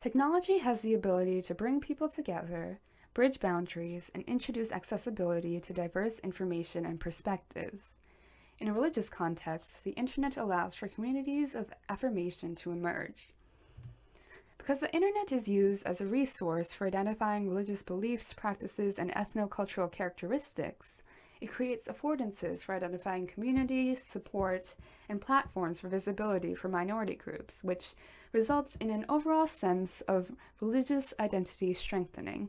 Technology has the ability to bring people together, bridge boundaries, and introduce accessibility to diverse information and perspectives. In a religious context, the internet allows for communities of affirmation to emerge. Because the internet is used as a resource for identifying religious beliefs, practices, and ethno-cultural characteristics, it creates affordances for identifying communities, support, and platforms for visibility for minority groups, which results in an overall sense of religious identity strengthening.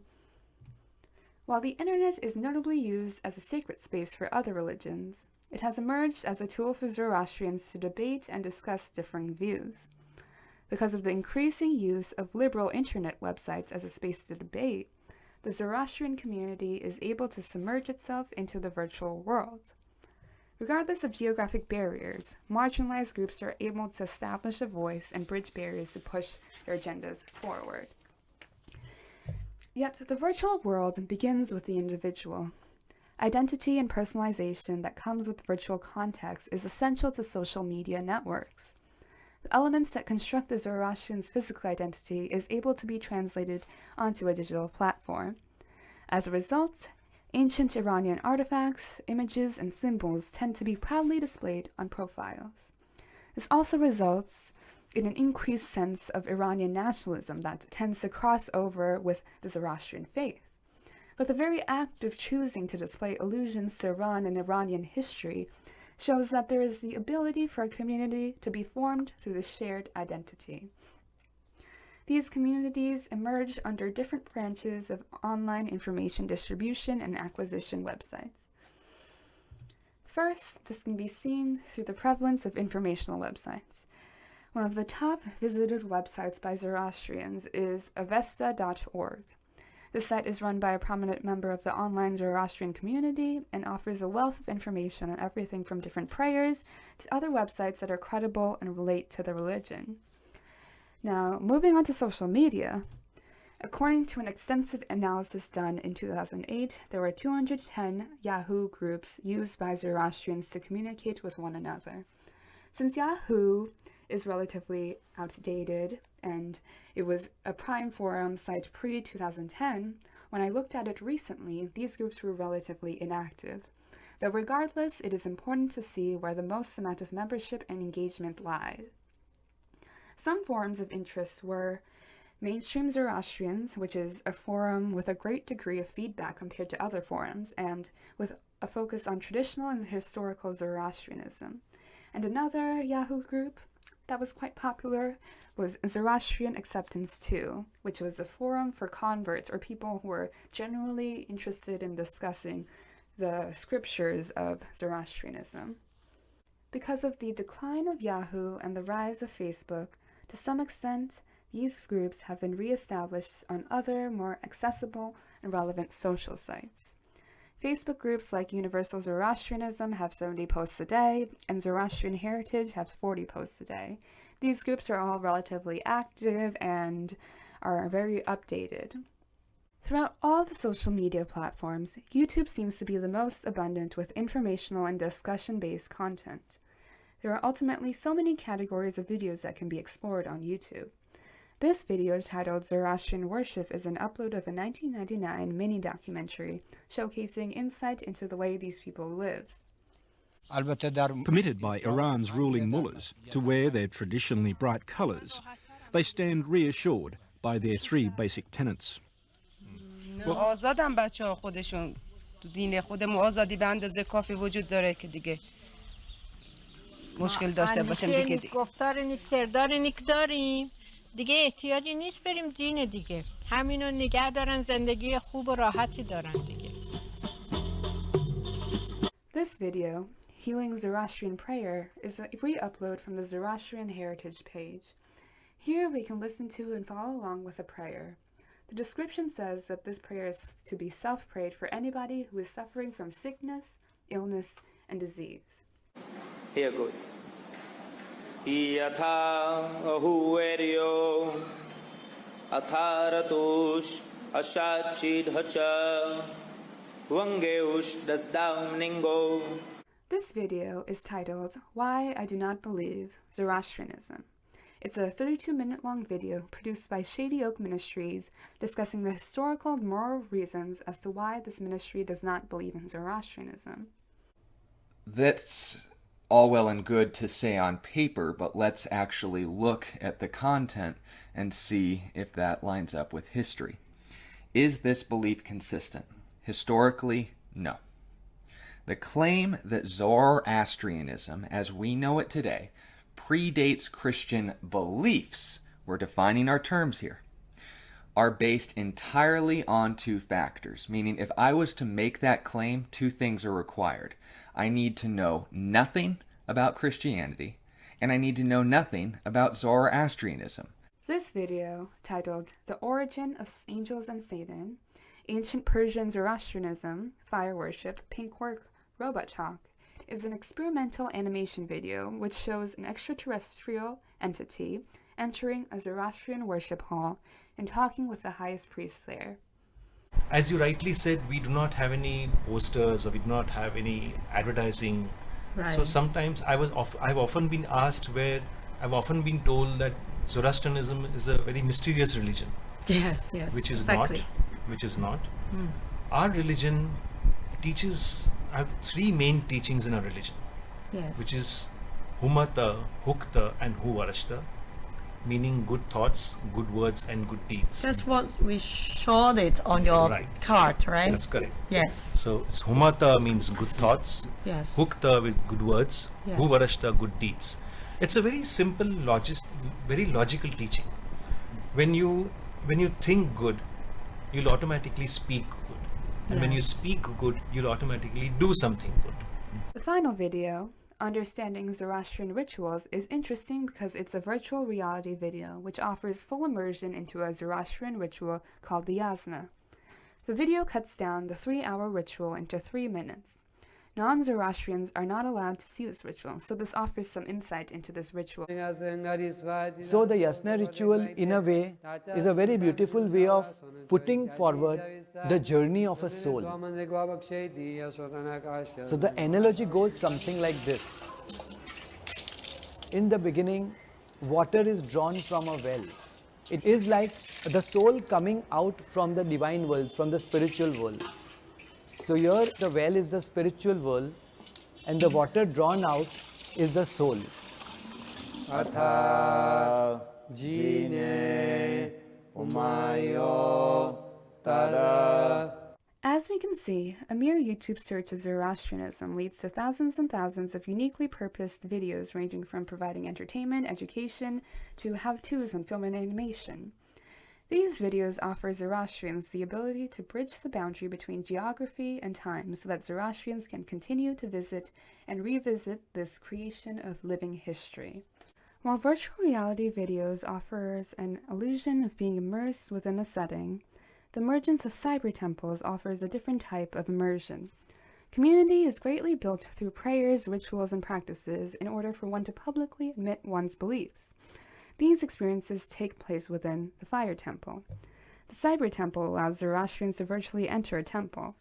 While the internet is notably used as a sacred space for other religions, it has emerged as a tool for Zoroastrians to debate and discuss differing views. Because of the increasing use of liberal internet websites as a space to debate, the Zoroastrian community is able to submerge itself into the virtual world. Regardless of geographic barriers, marginalized groups are able to establish a voice and bridge barriers to push their agendas forward. Yet the virtual world begins with the individual. Identity and personalization that comes with virtual context is essential to social media networks. The elements that construct the Zoroastrian's physical identity is able to be translated onto a digital platform. As a result, ancient Iranian artifacts, images, and symbols tend to be proudly displayed on profiles. This also results in an increased sense of Iranian nationalism that tends to cross over with the Zoroastrian faith. But the very act of choosing to display allusions to Iran and Iranian history shows that there is the ability for a community to be formed through the shared identity. These communities emerge under different branches of online information distribution and acquisition websites. First, this can be seen through the prevalence of informational websites. One of the top visited websites by Zoroastrians is avesta.org. The site is run by a prominent member of the online Zoroastrian community and offers a wealth of information on everything from different prayers to other websites that are credible and relate to the religion. Now, moving on to social media. According to an extensive analysis done in 2008, there were 210 Yahoo groups used by Zoroastrians to communicate with one another. Since Yahoo is relatively outdated and it was a prime forum site pre-2010, when I looked at it recently, these groups were relatively inactive. Though regardless, it is important to see where the most amount of membership and engagement lied. Some forums of interest were Mainstream Zoroastrians, which is a forum with a great degree of feedback compared to other forums, and with a focus on traditional and historical Zoroastrianism. And another Yahoo group that was quite popular was Zoroastrian Acceptance 2, which was a forum for converts or people who were generally interested in discussing the scriptures of Zoroastrianism. Because of the decline of Yahoo and the rise of Facebook, to some extent, these groups have been re-established on other, more accessible and relevant social sites. Facebook groups like Universal Zoroastrianism have 70 posts a day, and Zoroastrian Heritage has 40 posts a day. These groups are all relatively active and are very updated. Throughout all the social media platforms, YouTube seems to be the most abundant with informational and discussion-based content. There are ultimately so many categories of videos that can be explored on YouTube. This video, titled Zoroastrian Worship, is an upload of a 1999 mini-documentary showcasing insight into the way these people lived. Permitted by Iran's ruling mullahs to wear their traditionally bright colours, they stand reassured by their three basic tenets. آزادن بچه‌ها خودشون تو دین خودمون آزادی به اندازه کافی وجود داره که دیگه مشکل داشته باشن دیگه گفتار نیک کردار نیک داریم دیگه احتیاجی نیست بریم دین دیگه همینو نگه دارن زندگی خوب و راحتی دارن دیگه. This video, Healing Zoroastrian Prayer, is a re-upload from the Zoroastrian Heritage page. Here we can listen to and follow along with a prayer. The description says that this prayer is to be self-prayed for anybody who is suffering from sickness, illness, and disease. Here goes. Yatha ahuerio atharatush ashachid hacha wangeush dasdaum ningo. This video is titled Why I Do Not Believe Zoroastrianism. It's a 32-minute long video produced by Shady Oak Ministries discussing the historical and moral reasons as to why this ministry does not believe in Zoroastrianism. That's all well and good to say on paper, but let's actually look at the content and see if that lines up with history. Is this belief consistent? Historically, no. The claim that Zoroastrianism, as we know it today, predates Christian beliefs, we're defining our terms here, are based entirely on two factors, meaning if I was to make that claim, two things are required. I need to know nothing about Christianity, and I need to know nothing about Zoroastrianism. This video, titled The Origin of Angels and Satan, Ancient Persian Zoroastrianism, Fire Worship, Pink Work, Robot Talk, is an experimental animation video which shows an extraterrestrial entity entering a Zoroastrian worship hall and talking with the highest priest there. As you rightly said, we do not have any posters or we do not have any advertising. Right. So sometimes I've often been asked I've often been told that Zoroastrianism is a very mysterious religion. Yes, yes. Which is exactly. not. Our religion teaches, I have three main teachings in our religion. Yes. Which is Humata, Hukta and Huvarashta, meaning good thoughts, good words and good deeds. That's what we showed it on your card, right? That's correct. Yes. So it's Humata means good thoughts, Yes. Hukta with good words, Yes. Huvarashta good deeds. It's a very simple, very logical teaching. When you think good, you'll automatically speak good. And when you speak good, you'll automatically do something good. The final video, Understanding Zoroastrian Rituals, is interesting because it's a virtual reality video which offers full immersion into a Zoroastrian ritual called the yasna. The video cuts down the 3-hour ritual into 3 minutes. Non-Zoroastrians are not allowed to see this ritual, so this offers some insight into this ritual. So the yasna ritual, in a way, is a very beautiful way of putting forward the journey of a soul. So the analogy goes something like this. In the beginning, water is drawn from a well. It is like the soul coming out from the divine world, from the spiritual world. So here the well is the spiritual world and the water drawn out is the soul. Atha jine umayo tara. As we can see, a mere YouTube search of Zoroastrianism leads to thousands and thousands of uniquely purposed videos ranging from providing entertainment, education, to how-tos on film and animation. These videos offer Zoroastrians the ability to bridge the boundary between geography and time so that Zoroastrians can continue to visit and revisit this creation of living history. While virtual reality videos offers an illusion of being immersed within a setting, the emergence of cyber temples offers a different type of immersion. Community is greatly built through prayers, rituals, and practices in order for one to publicly admit one's beliefs. These experiences take place within the Fire Temple. The Cyber Temple allows Zoroastrians to virtually enter a temple.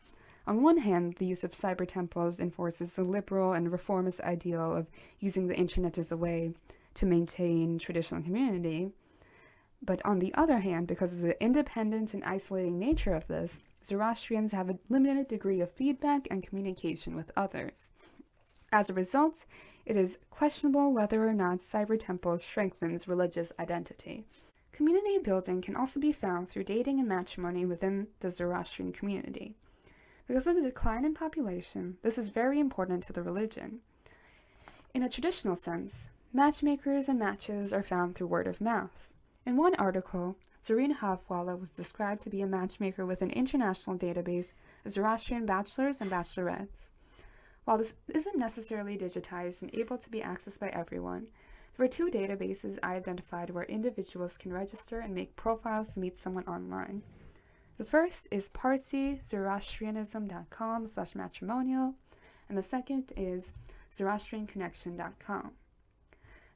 On one hand, the use of cyber temples enforces the liberal and reformist ideal of using the internet as a way to maintain traditional community. But on the other hand, because of the independent and isolating nature of this, Zoroastrians have a limited degree of feedback and communication with others. As a result, it is questionable whether or not cyber temples strengthens religious identity. Community building can also be found through dating and matrimony within the Zoroastrian community. Because of the decline in population, this is very important to the religion. In a traditional sense, matchmakers and matches are found through word of mouth. In one article, Zareen Hafwala was described to be a matchmaker with an international database of Zoroastrian bachelors and bachelorettes. While this isn't necessarily digitized and able to be accessed by everyone, there were 2 databases I identified where individuals can register and make profiles to meet someone online. The first is parsizoroastrianism.com/matrimonial, and the second is zoroastrianconnection.com.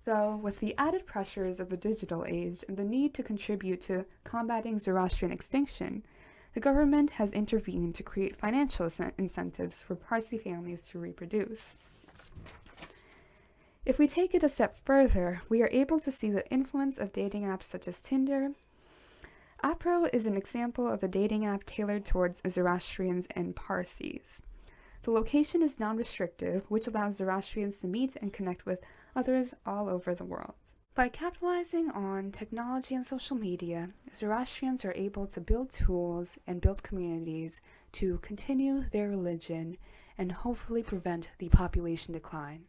Though, with the added pressures of the digital age and the need to contribute to combating Zoroastrian extinction, the government has intervened to create financial incentives for Parsi families to reproduce. If we take it a step further, we are able to see the influence of dating apps such as Tinder. Apro is an example of a dating app tailored towards Zoroastrians and Parsis. The location is non-restrictive, which allows Zoroastrians to meet and connect with others all over the world. By capitalizing on technology and social media, Zoroastrians are able to build tools and build communities to continue their religion and hopefully prevent the population decline.